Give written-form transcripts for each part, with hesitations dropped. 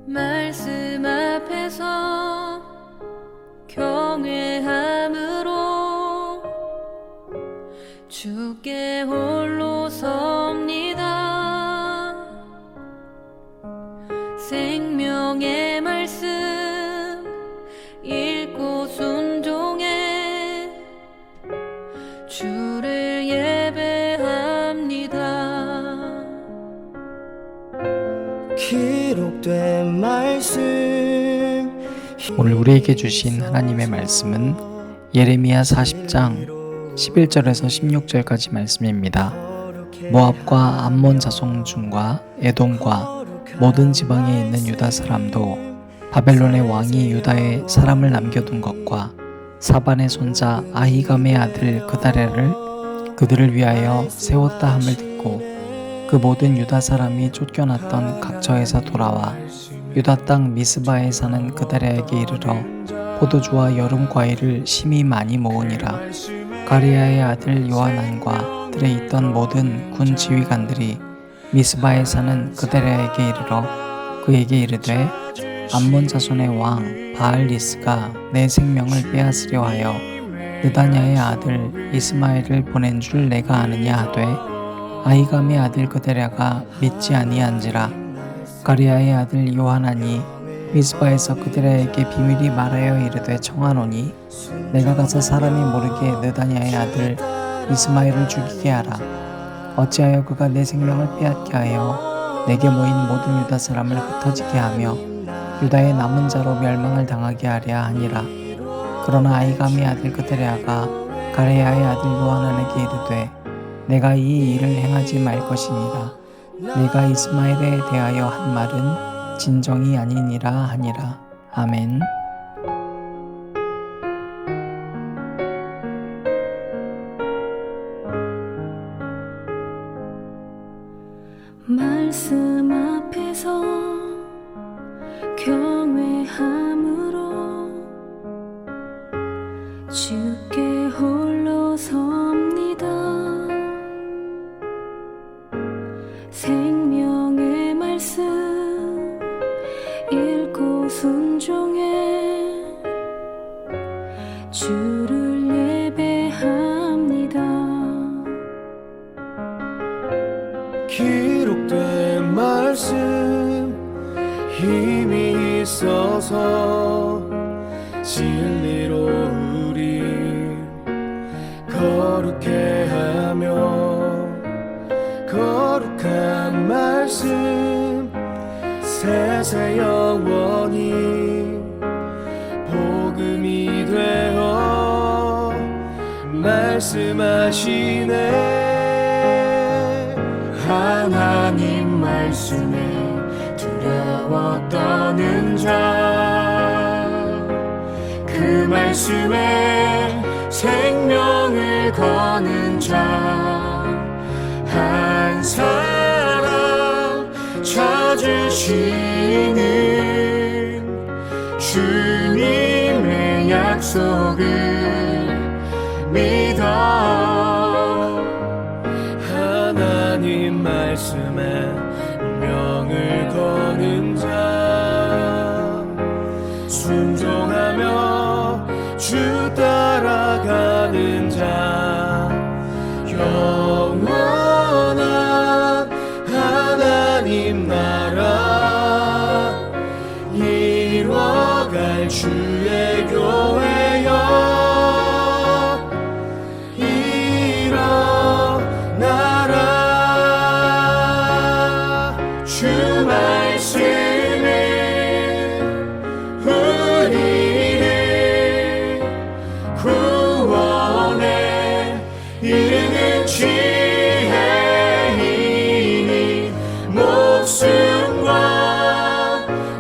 말씀 앞에서 경외함으로 주께 홀로 섭니다. 생명의 말씀 읽고 순종해 주를 예배합니다. 기록된 말씀. 오늘 우리에게 주신 하나님의 말씀은 예레미야 40장 11절에서 16절까지 말씀입니다. 모압과 암몬 자손 중과 에돔과 모든 지방에 있는 유다 사람도 바벨론의 왕이 유다에 사람을 남겨둔 것과 사반의 손자 아히감의 아들 그다랴를 그들을 위하여 세웠다 함을 듣고 그 모든 유다 사람이 쫓겨났던 각처에서 돌아와 유다 땅 미스바에 사는 그다랴에게 이르러 포도주와 여름 과일을 심히 많이 모으니라. 가리야의 아들 요하난과 들에 있던 모든 군 지휘관들이 미스바에 사는 그다랴에게 이르러 그에게 이르되 암몬 자손의 왕 바알리스가 내 생명을 빼앗으려 하여 느다냐의 아들 이스마엘을 보낸 줄 내가 아느냐 하되 아히감의 아들 그다랴가 믿지 아니한지라. 가리야의 아들 요하난이 미스바에서 그다랴에게 비밀이 말하여 이르되 청하노니 내가 가서 사람이 모르게 느다냐의 아들 이스마엘을 죽이게 하라. 어찌하여 그가 내 생명을 빼앗게 하여 내게 모인 모든 유다 사람을 흩어지게 하며 유다의 남은 자로 멸망을 당하게 하랴 하니라. 그러나 아히감의 아들 그다랴가 가레야의 아들 요하난에게 이르되 내가 이 일을 행하지 말 것이니라. 네가 이스마엘에 대하여 한 말은 진정이 아니니라 하니라. 아멘. 말씀 앞에서 경외함으로 주께 홀로 섭니다. 생명의 말씀 읽고 순종해 주를 예배합니다. 기록된 말씀 힘이 있어서 진리로 우리 거룩해 하며 거룩한 말씀 세세 영원히 복음이 되어 말씀하시네. 하나님 말씀에 두려워 떠는 자, 그 말씀에 생명을 거는 자 한 사람 찾으시는 주님의 약속을 믿어. 하나님 말씀에 명을 거는 자 순종하며 주 따라가는 자 영원한 하나님 나라 이뤄갈 주의 교회여 일어나라. 주 말씀은 우리를 구원해 이르는 지혜이니 목숨과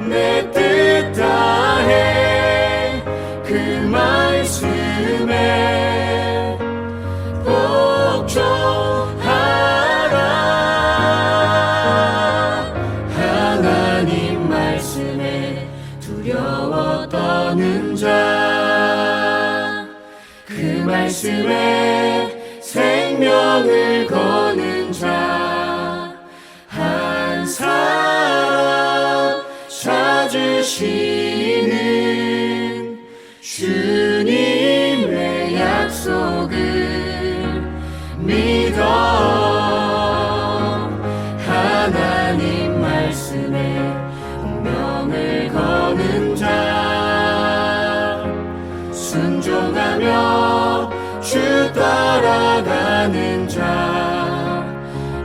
내 뜻 다해 그 말씀에 복종하라. 하나님 말씀에 말씀에 생명을 거는 자 한 사람 찾으시는 주님의 약속을 믿어 하나님 말씀에 운명을 거는 자 순종하며 주 따라가는 자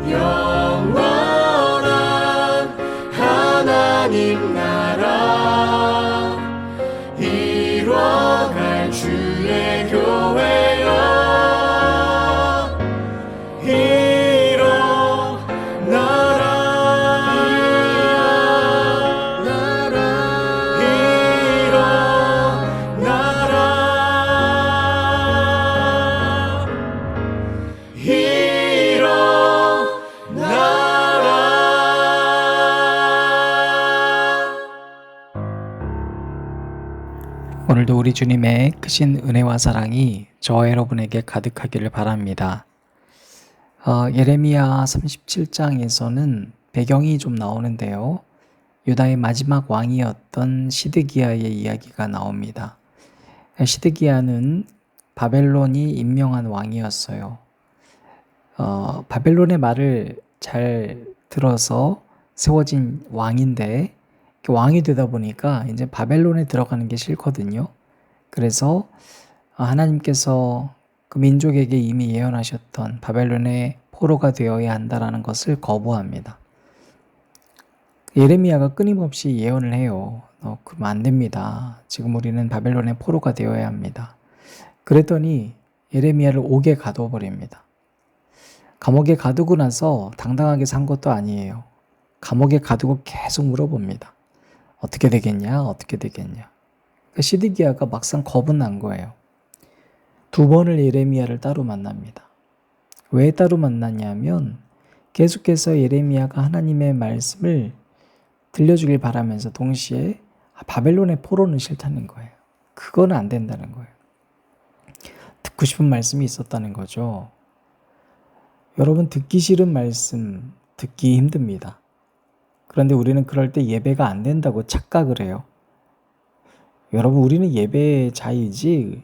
영원한 하나님 나라 이뤄갈 주의 교회여 오늘도 우리 주님의 크신 은혜와 사랑이 저와 여러분에게 가득하기를 바랍니다. 예레미야 37장에서는 배경이 좀 나오는데요. 유다의 마지막 왕이었던 시드기야의 이야기가 나옵니다. 시드기야는 바벨론이 임명한 왕이었어요. 바벨론의 말을 잘 들어서 세워진 왕인데 왕이 되다 보니까 이제 바벨론에 들어가는 게 싫거든요. 그래서 하나님께서 그 민족에게 이미 예언하셨던 바벨론의 포로가 되어야 한다라는 것을 거부합니다. 예레미야가 끊임없이 예언을 해요. 그러면 안 됩니다. 지금 우리는 바벨론의 포로가 되어야 합니다. 그랬더니 예레미야를 옥에 가둬버립니다. 감옥에 가두고 나서 당당하게 산 것도 아니에요. 감옥에 가두고 계속 물어봅니다. 어떻게 되겠냐? 어떻게 되겠냐? 시드기야가 막상 겁은 난 거예요. 2번을 예레미야를 따로 만납니다. 왜 따로 만났냐면 계속해서 예레미야가 하나님의 말씀을 들려주길 바라면서 동시에 바벨론의 포로는 싫다는 거예요. 그거는 안 된다는 거예요. 듣고 싶은 말씀이 있었다는 거죠. 여러분, 듣기 싫은 말씀 듣기 힘듭니다. 그런데 우리는 그럴 때 예배가 안 된다고 착각을 해요. 여러분, 우리는 예배자이지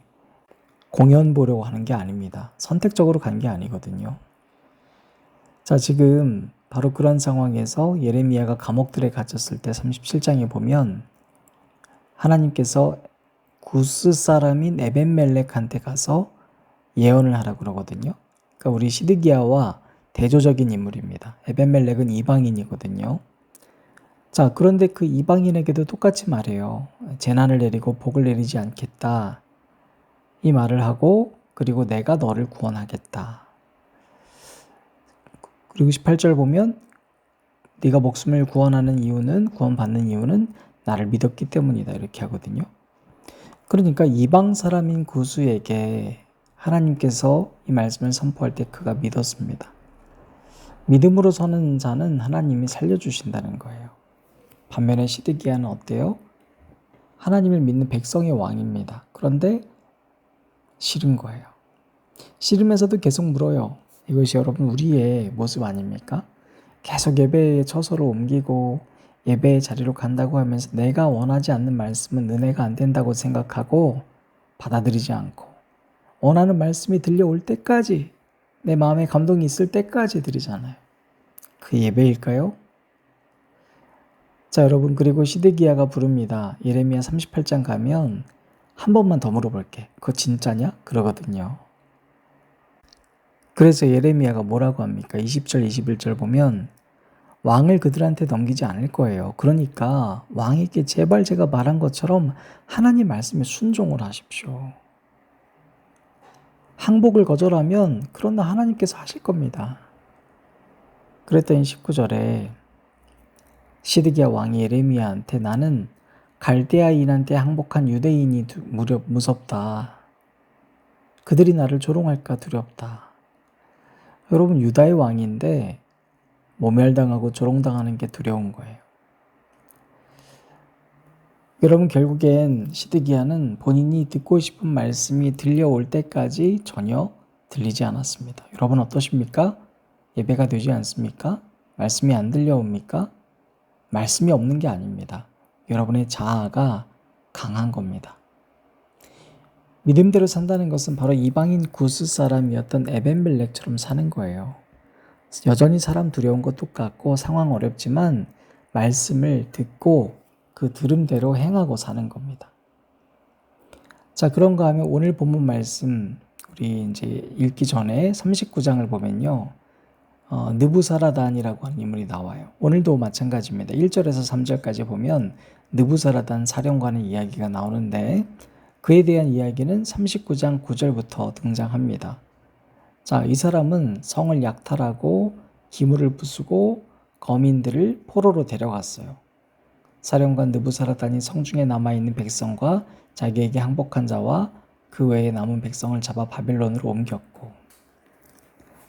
공연 보려고 하는 게 아닙니다. 선택적으로 간 게 아니거든요. 자, 지금 바로 그런 상황에서 예레미야가 감옥들에 갇혔을 때 37장에 보면 하나님께서 구스 사람인 에벤멜렉한테 가서 예언을 하라고 그러거든요. 그러니까 우리 시드기야와 대조적인 인물입니다. 에벤멜렉은 이방인이거든요. 자, 그런데 그 이방인에게도 똑같이 말해요. 재난을 내리고 복을 내리지 않겠다. 이 말을 하고 그리고 내가 너를 구원하겠다. 그리고 18절 보면 네가 목숨을 구원하는 이유는 구원받는 이유는 나를 믿었기 때문이다. 이렇게 하거든요. 그러니까 이방 사람인 구스에게 하나님께서 이 말씀을 선포할 때 그가 믿었습니다. 믿음으로 서는 자는 하나님이 살려주신다는 거예요. 반면에 시드기야는 어때요? 하나님을 믿는 백성의 왕입니다. 그런데 싫은 거예요. 싫으면서도 계속 물어요. 이것이 여러분 우리의 모습 아닙니까? 계속 예배의 처소를 옮기고 예배의 자리로 간다고 하면서 내가 원하지 않는 말씀은 은혜가 안 된다고 생각하고 받아들이지 않고 원하는 말씀이 들려올 때까지 내 마음에 감동이 있을 때까지 드리잖아요. 그 예배일까요? 자, 여러분, 그리고 시드기야가 부릅니다. 예레미야 38장 가면 한 번만 더 물어볼게. 그거 진짜냐? 그러거든요. 그래서 예레미야가 뭐라고 합니까? 20절, 21절 보면 왕을 그들한테 넘기지 않을 거예요. 그러니까 왕에게 제발 제가 말한 것처럼 하나님 말씀에 순종을 하십시오. 항복을 거절하면 그러나 하나님께서 하실 겁니다. 그랬더니 19절에 시드기야 왕이 예레미야한테 나는 갈대아인한테 항복한 유대인이 무섭다. 그들이 나를 조롱할까 두렵다. 여러분, 유다의 왕인데 모멸당하고 조롱당하는 게 두려운 거예요. 여러분, 결국엔 시드기야는 본인이 듣고 싶은 말씀이 들려올 때까지 전혀 들리지 않았습니다. 여러분 어떠십니까? 예배가 되지 않습니까? 말씀이 안 들려옵니까? 말씀이 없는 게 아닙니다. 여러분의 자아가 강한 겁니다. 믿음대로 산다는 것은 바로 이방인 구스 사람이었던 에벤멜렉처럼 사는 거예요. 여전히 사람 두려운 거 똑같고 상황 어렵지만 말씀을 듣고 그 들음대로 행하고 사는 겁니다. 자, 그런가 하면 오늘 본문 말씀 우리 이제 읽기 전에 39장을 보면요. 느부사라단이라고 하는 인물이 나와요. 오늘도 마찬가지입니다. 1절에서 3절까지 보면 느부사라단 사령관의 이야기가 나오는데 그에 대한 이야기는 39장 9절부터 등장합니다. 자, 이 사람은 성을 약탈하고 기물을 부수고 거민들을 포로로 데려갔어요. 사령관 느부사라단이 성중에 남아있는 백성과 자기에게 항복한 자와 그 외에 남은 백성을 잡아 바벨론으로 옮겼고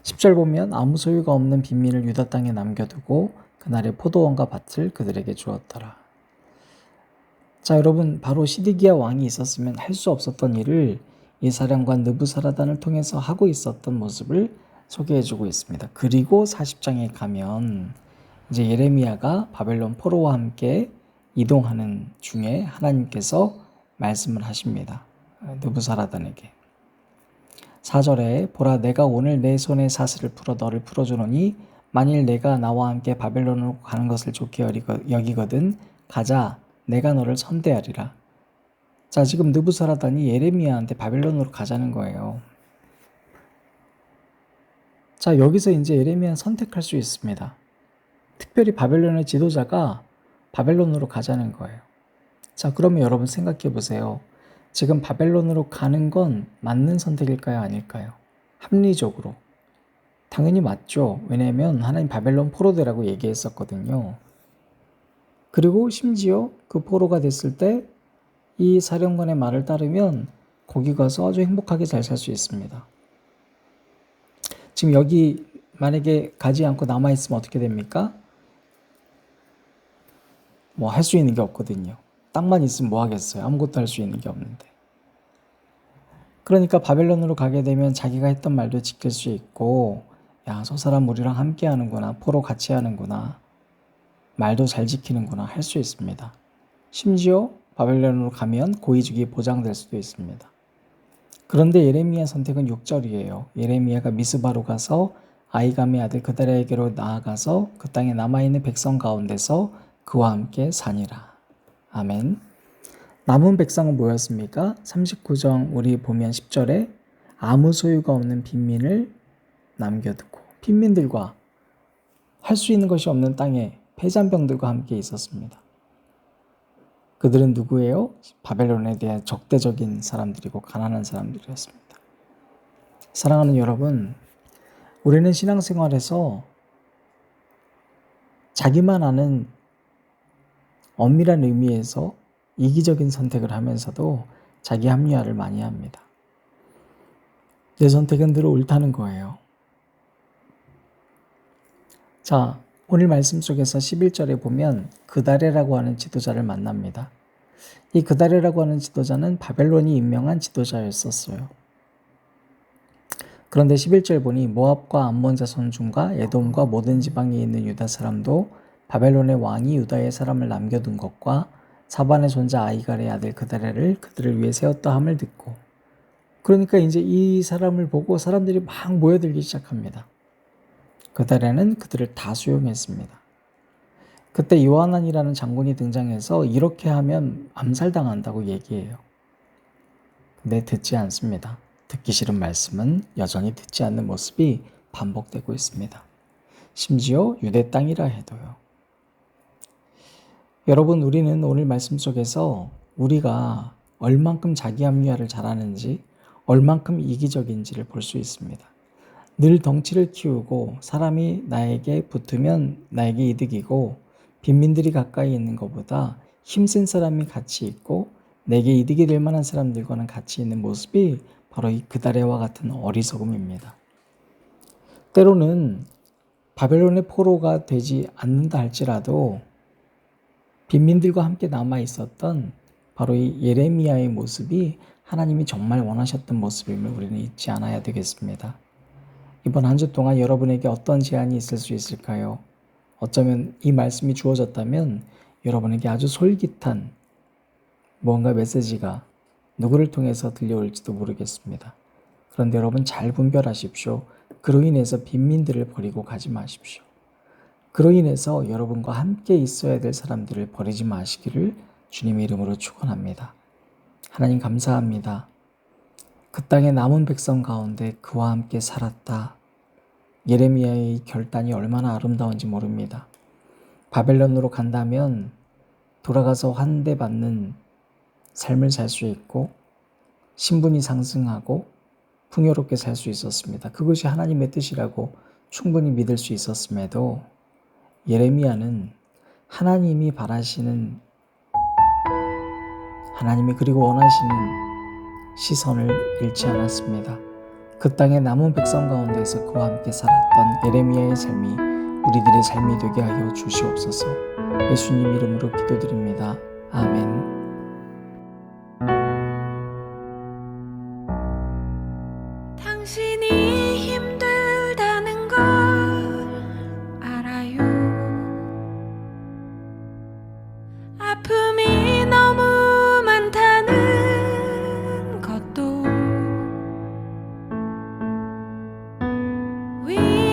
10절 보면 아무 소유가 없는 빈민을 유다 땅에 남겨두고 그날의 포도원과 밭을 그들에게 주었더라. 자, 여러분, 바로 시드기야 왕이 있었으면 할 수 없었던 일을 이 사령관 느부사라단을 통해서 하고 있었던 모습을 소개해주고 있습니다. 그리고 40장에 가면 이제 예레미야가 바벨론 포로와 함께 이동하는 중에 하나님께서 말씀을 하십니다. 느부사라단에게. 4절에 보라, 내가 오늘 내 손에 사슬을 풀어 너를 풀어주노니 만일 내가 나와 함께 바벨론으로 가는 것을 좋게 여기거든 가자, 내가 너를 선대하리라. 자, 지금 느부사라단이 예레미야한테 바벨론으로 가자는 거예요. 자, 여기서 이제 예레미야는 선택할 수 있습니다. 특별히 바벨론의 지도자가 바벨론으로 가자는 거예요. 자, 그러면 여러분 생각해 보세요. 지금 바벨론으로 가는 건 맞는 선택일까요? 아닐까요? 합리적으로. 당연히 맞죠. 왜냐하면 하나님 바벨론 포로되라고 얘기했었거든요. 그리고 심지어 그 포로가 됐을 때 이 사령관의 말을 따르면 거기 가서 아주 행복하게 잘 살 수 있습니다. 지금 여기 만약에 가지 않고 남아있으면 어떻게 됩니까? 뭐 할 수 있는 게 없거든요. 땅만 있으면 뭐 하겠어요? 아무것도 할 수 있는 게 없는데. 그러니까 바벨론으로 가게 되면 자기가 했던 말도 지킬 수 있고, 야, 저 사람 우리랑 함께 하는구나, 포로 같이 하는구나, 말도 잘 지키는구나 할 수 있습니다. 심지어 바벨론으로 가면 고위직이 보장될 수도 있습니다. 그런데 예레미야 선택은 6절이에요. 예레미야가 미스바로 가서 아이감의 아들 그다랴에게로 나아가서 그 땅에 남아있는 백성 가운데서 그와 함께 사니라. 아멘. 남은 백성은 뭐였습니까? 39장 우리 보면 10절에 아무 소유가 없는 빈민을 남겨두고 빈민들과 할 수 있는 것이 없는 땅에 패잔병들과 함께 있었습니다. 그들은 누구예요? 바벨론에 대한 적대적인 사람들이고 가난한 사람들이었습니다. 사랑하는 여러분, 우리는 신앙생활에서 자기만 아는 엄밀한 의미에서 이기적인 선택을 하면서도 자기 합리화를 많이 합니다. 내 선택은 늘 옳다는 거예요. 자, 오늘 말씀 속에서 11절에 보면 그다랴라고 하는 지도자를 만납니다. 이 그다랴라고 하는 지도자는 바벨론이 임명한 지도자였었어요. 그런데 11절 보니 모압과 암몬 자손 중과 에돔과 모든 지방에 있는 유다 사람도 바벨론의 왕이 유다의 사람을 남겨둔 것과 사반의 손자 아이갈의 아들 그다랴를 그들을 위해 세웠다 함을 듣고, 그러니까 이제 이 사람을 보고 사람들이 막 모여들기 시작합니다. 그다랴는 그들을 다 수용했습니다. 그때 요하난이라는 장군이 등장해서 이렇게 하면 암살당한다고 얘기해요. 근데 듣지 않습니다. 듣기 싫은 말씀은 여전히 듣지 않는 모습이 반복되고 있습니다. 심지어 유대 땅이라 해도요. 여러분, 우리는 오늘 말씀 속에서 우리가 얼만큼 자기 합리화를 잘하는지, 얼만큼 이기적인지를 볼 수 있습니다. 늘 덩치를 키우고 사람이 나에게 붙으면 나에게 이득이고, 빈민들이 가까이 있는 것보다 힘센 사람이 같이 있고 내게 이득이 될 만한 사람들과는 같이 있는 모습이 바로 이 그다랴와 같은 어리석음입니다. 때로는 바벨론의 포로가 되지 않는다 할지라도 빈민들과 함께 남아 있었던 바로 이 예레미야의 모습이 하나님이 정말 원하셨던 모습임을 우리는 잊지 않아야 되겠습니다. 이번 한 주 동안 여러분에게 어떤 제안이 있을 수 있을까요? 어쩌면 이 말씀이 주어졌다면 여러분에게 아주 솔깃한 무언가 메시지가 누구를 통해서 들려올지도 모르겠습니다. 그런데 여러분 잘 분별하십시오. 그로 인해서 빈민들을 버리고 가지 마십시오. 그로 인해서 여러분과 함께 있어야 될 사람들을 버리지 마시기를 주님의 이름으로 축원합니다. 하나님 감사합니다. 그 땅의 남은 백성 가운데 그와 함께 살았다. 예레미야의 결단이 얼마나 아름다운지 모릅니다. 바벨론으로 간다면 돌아가서 환대받는 삶을 살 수 있고 신분이 상승하고 풍요롭게 살 수 있었습니다. 그것이 하나님의 뜻이라고 충분히 믿을 수 있었음에도 예레미야는 하나님이 바라시는, 하나님이 그리고 원하시는 시선을 잃지 않았습니다. 그 땅의 남은 백성 가운데서 그와 함께 살았던 예레미야의 삶이 우리들의 삶이 되게 하여 주시옵소서. 예수님 이름으로 기도드립니다. 아멘. 당신이 힘들다는 걸 알아요. 아픔이 너무 많다는 것도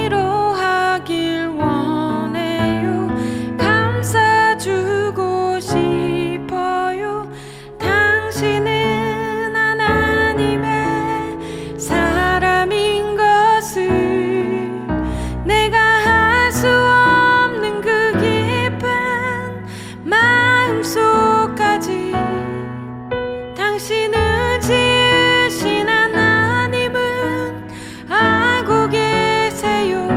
위로하길 원해요. 감싸주고 싶어요. 당신은 하나님의 사람인 것을 내가 할 수 없는 그 깊은 마음속까지 당신을 지으신 하나님은 알고 계세요.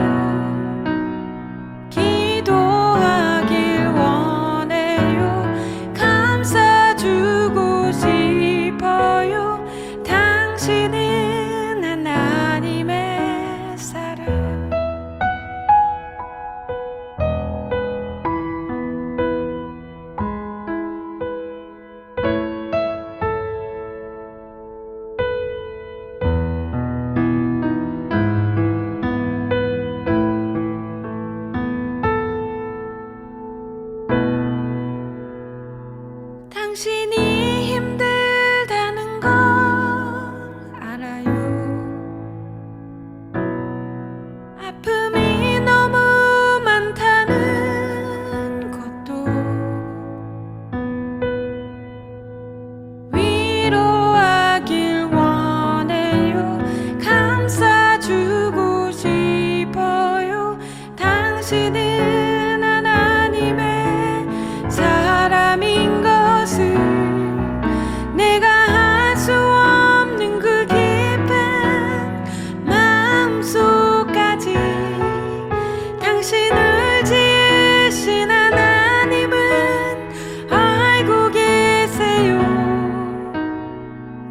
기도하길 원해요. 감싸주고 싶어요. 당신은 하나님의 사랑. 당신이 힘들다는 걸 알아요. 아픔이 너무 많다는 것도 위로하길 원해요. 감싸주고 싶어요. 당신은 하나님의 사람인 것을 내가 할 수 없는 그 깊은 마음속까지 당신을 지으신 하나님은 알고 계세요.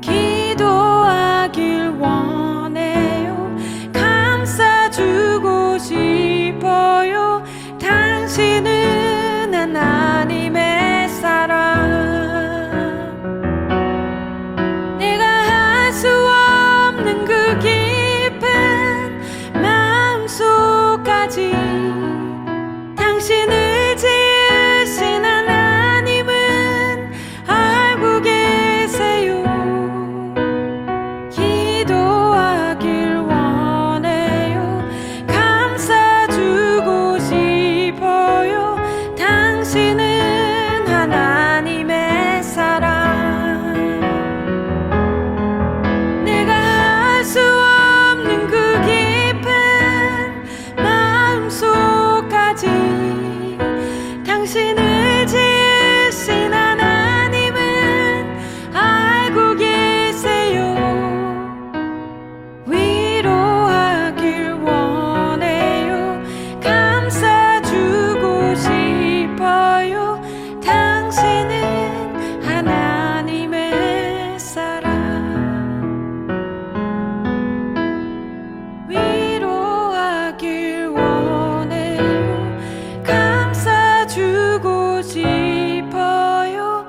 기도하길 원해요. 감싸주고 싶어요. 당신은 하나님의 사랑. 내가 할 수 없는 그 깊은 마음속까지 당신을 지으신 하나님은 알고 계세요. 기도하길 원해요. 감싸주고 싶어요. 당신은 하나님의 사랑. 내가 할 수 없는 그 깊은 마음속까지 당신을 지으신 하나님은 알고 계세요. 위로하길 원해요. 감싸주고 싶어요. 당신은 하나님의 사랑. 위로하길 원해요. 감싸주고 싶어요.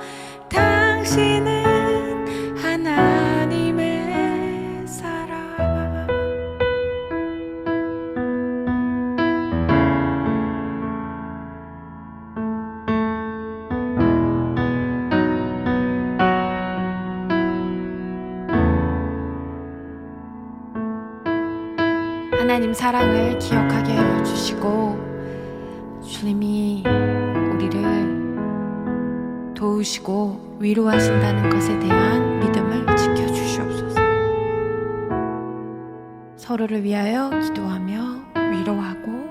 당신은 도우시는 하나님의 사랑. 하나님 사랑을 기억하게 하여 주시고, 주님이 우리를 도우시고 위로하신다는 것에 대한 믿음을 지켜주시옵소서. 서로를 위하여 기도하며 위로하고